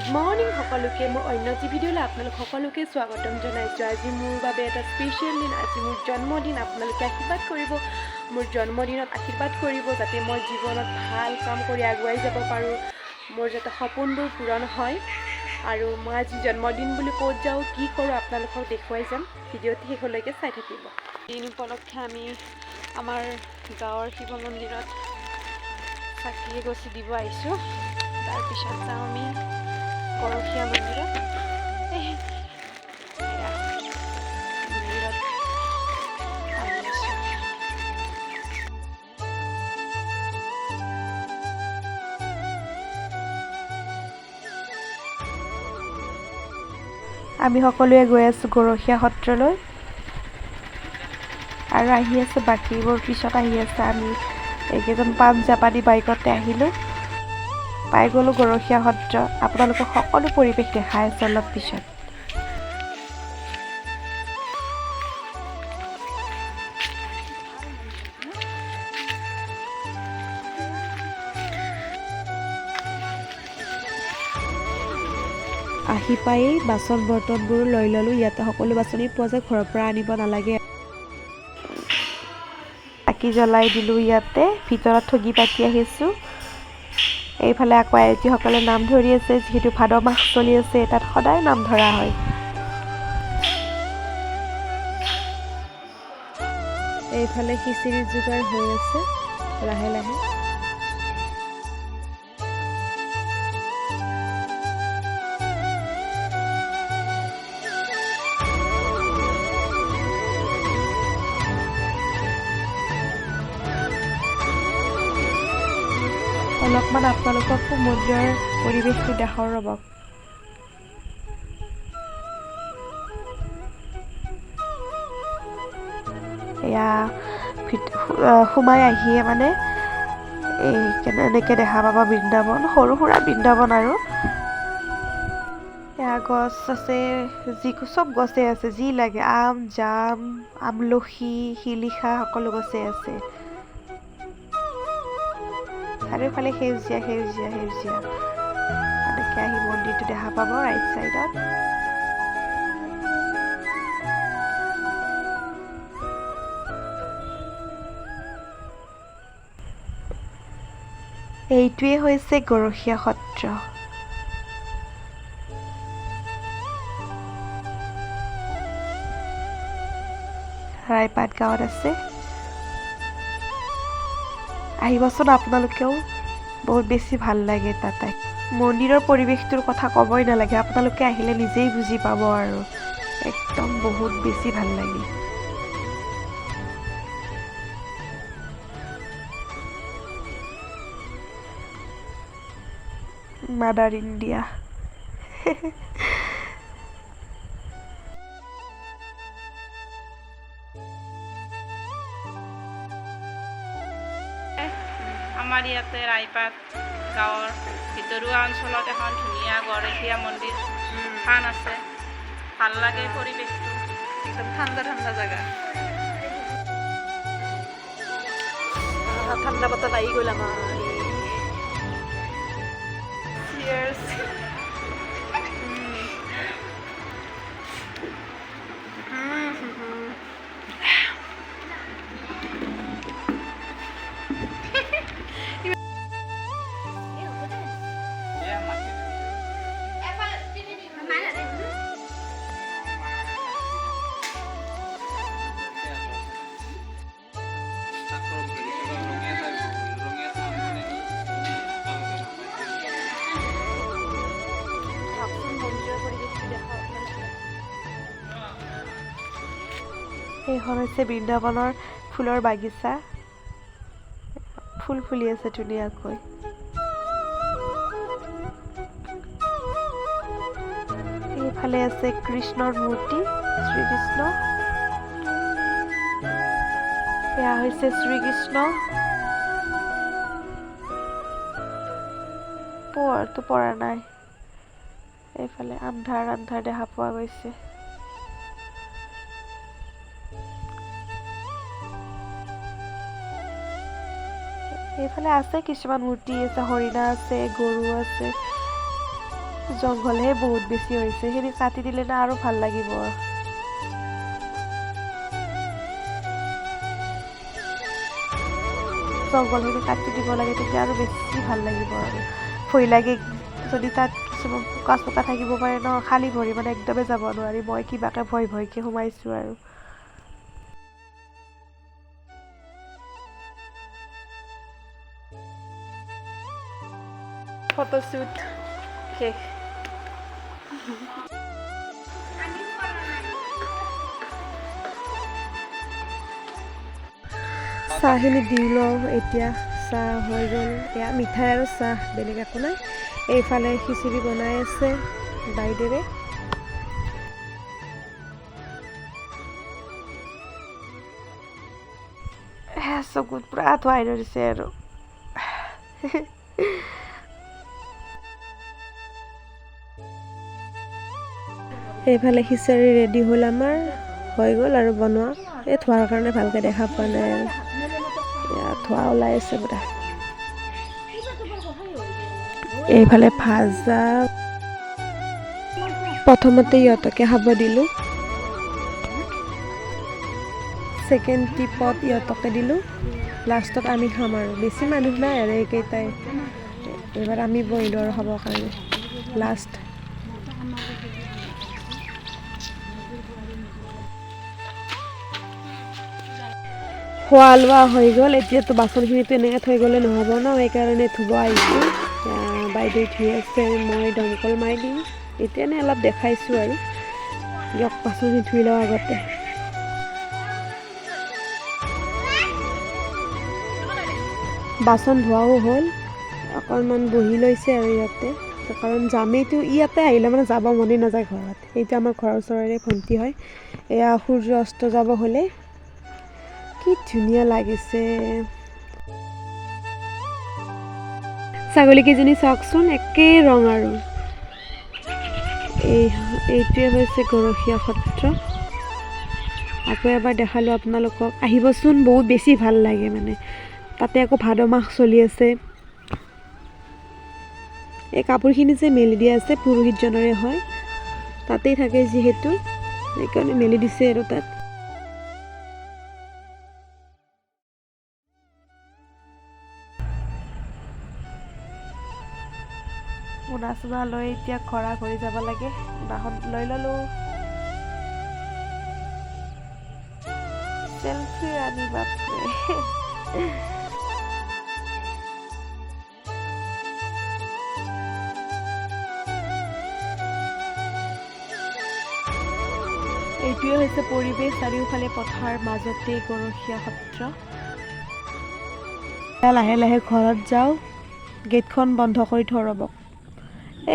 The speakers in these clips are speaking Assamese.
গুড মৰ্নিং সকলোকে মোৰ অন্য টি ভিডিঅ'লৈ আপোনালোক সকলোকে স্বাগতম জনাইছোঁ। আজি মোৰ বাবে এটা স্পেচিয়েল দিন, আজি মোৰ জন্মদিন। আপোনালোকে আশীৰ্বাদ কৰিব, মোৰ জন্মদিনত আশীৰ্বাদ কৰিব যাতে মই জীৱনত ভাল কাম কৰি আগুৱাই যাব পাৰোঁ, মোৰ যাতে সপোনবোৰ পূৰণ হয়। আৰু মই আজি জন্মদিন বুলি ক'ত যাওঁ, কি কৰোঁ আপোনালোকক দেখুৱাই যাম। ভিডিঅ'টি শেষলৈকে চাই থাকিব। দিন উপলক্ষে আমি আমাৰ গাঁৱৰ শিৱ মন্দিৰত চাকি এগছি দিব আহিছোঁ। তাৰপিছত যাওঁ আমি গৰখীয়া মন্দিৰত। মন্দিৰত আহি আছোঁ। আমি সকলোৱে গৈ আছোঁ গৰখীয়া সত্ৰলৈ আৰু আহি আছে বাকীবোৰ পিছত আহি আছে। আমি এইকেইজন জাপানী বাইকতে আহিলোঁ, পাই গ'লোঁ গৰখীয়া সত্ৰ। আপোনালোকক সকলো পৰিৱেশ দেখাই আছে অলপ পিছত। আহি পাই বাচন বৰ্তনবোৰ লৈ ল'লোঁ। ইয়াতে সকলো বাচনেই পোৱা যায়, ঘৰৰ পৰা আনিব নালাগে। চাকি জ্বলাই দিলোঁ ইয়াতে, ভিতৰত ঠগি পাতি আহিছোঁ। এইফালে আকৌ আয়তীসকলে নাম ধৰি আছে, যিহেতু ভাদ মাহ চলি আছে, তাত সদায় নাম ধৰা হয়। এইফালে খিচিৰি যোগাৰ হৈ আছে লাহে লাহে। অলপমান আপোনালোককো মন্দিৰৰ পৰিৱেশটো দেখাওঁ ৰ'ব। এয়া সোমাই আহিয়ে মানে এই এনেকৈ দেখা পাব বৃন্দাবন, সৰু সুৰা বৃন্দাবন। আৰু এয়া গছ আছে, চব গছেই আছে, যি লাগে আম, জাম, আমলখি, শিলিখা সকলো গছেই আছে। চাৰিওফালে সেউজীয়া সেউজীয়া সেউজীয়া। এনেকৈ আহি মন্দিৰটো দেখা পাব ৰাইট চাইডত। এইটোৱে হৈছে গৰখীয়া সত্ৰ। ৰাইপাট গাঁৱত আছে। আহিবচোন আপোনালোকেও, বহুত বেছি ভাল লাগে তাতে। মন্দিৰৰ পৰিৱেশটোৰ কথা ক'বই নালাগে, আপোনালোকে আহিলে নিজেই বুজি পাব আৰু একদম বহুত বেছি ভাল লাগে। Mother India. আমাৰ ইয়াতে ৰাইপাট গাঁৱৰ ভিতৰুৱা অঞ্চলত এখন ধুনীয়া গৰখীয়া মন্দিৰ থান আছে। ভাল লাগে পৰিৱেশটো, একদম ঠাণ্ডা ঠাণ্ডা জেগা। ঠাণ্ডা বতাহ লাগি গ'ল আমাৰ। এইখন হৈছে বৃন্দাবনৰ ফুলৰ বাগিচা, ফুল ফুলি আছে ধুনীয়াকৈ। এইফালে আছে কৃষ্ণৰ মূৰ্তি, শ্ৰীকৃষ্ণ। এয়া হৈছে শ্ৰীকৃষ্ণ। পোহৰটো পৰা নাই, এইফালে আন্ধাৰ আন্ধাৰ দেখা পোৱা গৈছে। এইফালে আছে কিছুমান মূৰ্তি আছে, হৰিণা আছে, গৰু আছে। জংঘলহে বহুত বেছি হৈছে, সেইখিনি কাটি দিলে না আৰু ভাল লাগিব। জংঘলখিনি কাটি দিব লাগে, তেতিয়া আৰু বেছি ভাল লাগিব আৰু ভয় লাগে যদি তাত কিছুমান পোকা চোকা থাকিব পাৰে ন, খালী ভৰি মানে একদমেই যাব নোৱাৰি। মই কিবাকে ভয়কে সোমাইছোঁ আৰু। ফটোশ্বুট শেষ। চাহখিনি দি লওঁ এতিয়া। চাহ হৈ গ'ল, এয়া মিঠাই আৰু চাহ, বেলেগ একো নাই। এইফালে খিচিৰি বনাই আছে বাইদেৱে। চকুত পুৰা ধোৱাই ধৰিছে আৰু। এইফালে খিচাৰি ৰেডি হ'ল আমাৰ, হৈ গ'ল আৰু বনোৱা। এই ধোৱাৰ কাৰণে ভালকৈ দেখা পোৱা নাই আৰু, এয়া ধোৱা ওলাই আছে পুৰা। এইফালে ভাজা, প্ৰথমতে ইহঁতকে খাব দিলোঁ, ছেকেণ্ড টিপত ইহঁতকে দিলোঁ, লাষ্টত আমি খাম আৰু। বেছি মানুহ নাই আৰু, এইকেইটাই। এইবাৰ আমি বহিলোঁ আৰু খাবৰ কাৰণে লাষ্ট। খোৱা লোৱা হৈ গ'ল, এতিয়াতো বাচনখিনিতো এনেকৈ থৈ গ'লে নহ'ব ন, সেইকাৰণে ধুব আহিছোঁ। বাইদেউ ধুই আছে, মই দমকল মাৰি দিম। এতিয়া এনেই অলপ দেখাইছোঁ আৰু, দিয়ক বাচনখিনি ধুই লওঁ আগতে। বাচন ধোৱাও হ'ল, অকণমান বহি লৈছে আৰু ইয়াতে, কাৰণ যামেইতো। ইয়াতে আহিলে মানে যাব মনেই নাযায় ঘৰত। এইটো আমাৰ ঘৰৰ ওচৰৰে ভণ্টি হয়। এয়া সূৰ্য অস্ত যাব হ'লে, কি ধুনীয়া লাগিছে। ছাগলীকেইজনী চাওকচোন, একে ৰং আৰু। এইটোৱে হৈছে গৰখীয়া সত্ৰ। আকৌ এবাৰ দেখালোঁ আপোনালোকক, আহিবচোন, বহুত বেছি ভাল লাগে মানে। তাতে আকৌ ভাদ মাহ চলি আছে। এই কাপোৰখিনি যে মেলি দিয়া আছে পুৰোহিতজনৰে হয়, তাতেই থাকে যিহেতু, সেইকাৰণে মেলি দিছে আৰু তাত। মোনা চোনা লৈ এতিয়া ঘৰা ঘৰি যাব লাগে। মোনাখন লৈ ল'লোঁ। চেলফি আনি বাপৰে। এইটোৱে হৈছে পৰিৱেশ, চাৰিওফালে পথাৰ, মাজতে গৰখীয়া সত্ৰ। লাহে লাহে ঘৰত যাওঁ, গেটখন বন্ধ কৰি থওঁ ৰ'ব।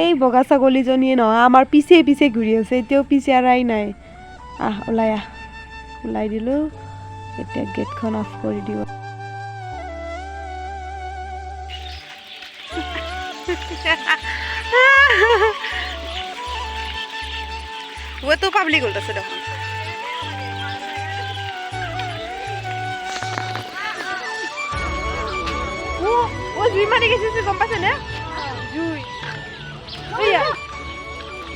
এই বগা ছাগলীজনীয়ে নহয়, আমাৰ পিছে পিছে ঘূৰি আছে, এতিয়াও পিছে এৰাই নাই। ওলাই আহ। ওলাই দিলোঁ, এতিয়া গেটখন অফ কৰি দিওঁ। তো পাব্লিক হ'ল আছে দেখোন। জুই মাৰি গৈছে, গম পাইছেনে? জুই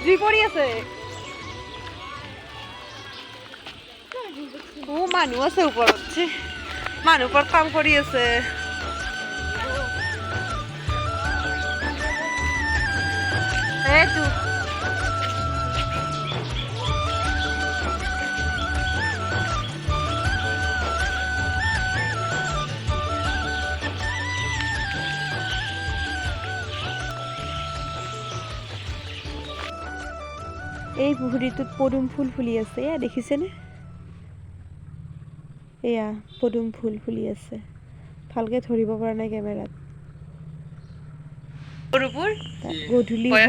জুই পৰি আছে। মানুহ আছে ওপৰত, মানুহ ওপৰত কাম কৰি আছে। এইটো এই পুখুৰীটোত পদুম ফুল ফুলি আছে, এয়া দেখিছেনে? এয়া পদুম ফুল ফুলি আছে, ভালকৈ ধৰিব পৰা নাই কেমেৰাত। গধূলি হ'ল,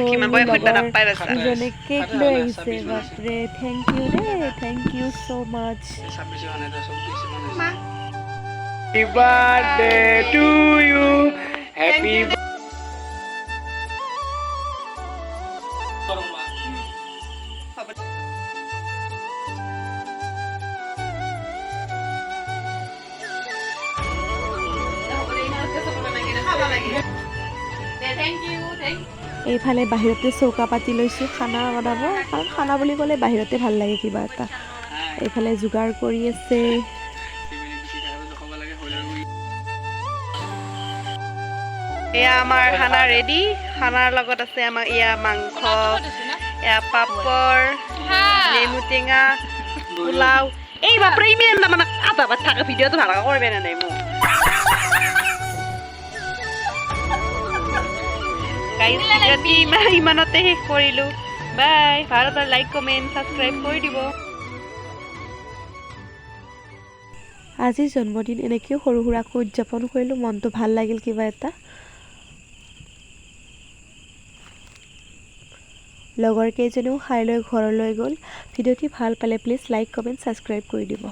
লগৰ দুজনে কেক লৈ আহিছে। বাপৰে, থেংক ইউ দেই, thank you so' much. Happy birthday to you. Happy এইফালে বাহিৰতে চৌকা পাতি লৈছোঁ খানা বনাব, কাৰণ খানা বুলি ক'লে বাহিৰতে ভাল লাগে কিবা এটা। এইফালে যোগাৰ কৰি আছে। এয়া আমাৰ খানা ৰেডি। খানাৰ লগত আছে আমাৰ এয়া মাংস, এয়া পাপৰ, নেমু টেঙা, পোলাও। এই বাপৰে ইমান তাৰমানে আধা ভাত থাকে ভিডিঅ'টো ভালকৈ কৰিবে নাই মোক। গাইজ ভিডিঅ'টি ইমানতে শেষ কৰিলোঁ। বাই। ভাল এটা লাইক কমেণ্ট ছাবস্ক্ৰাইব কৰি দিব। আজিৰ জন্মদিন এনেকৈও সৰু সুৰাকৈ উদযাপন কৰিলোঁ, মনটো ভাল লাগিল কিবা এটা। লগৰ কেইজনেও খাই লৈ ঘৰলৈ গ'ল। ভিডিঅ'টি ভাল পালে প্লিজ লাইক কমেণ্ট ছাবস্ক্ৰাইব কৰি দিব।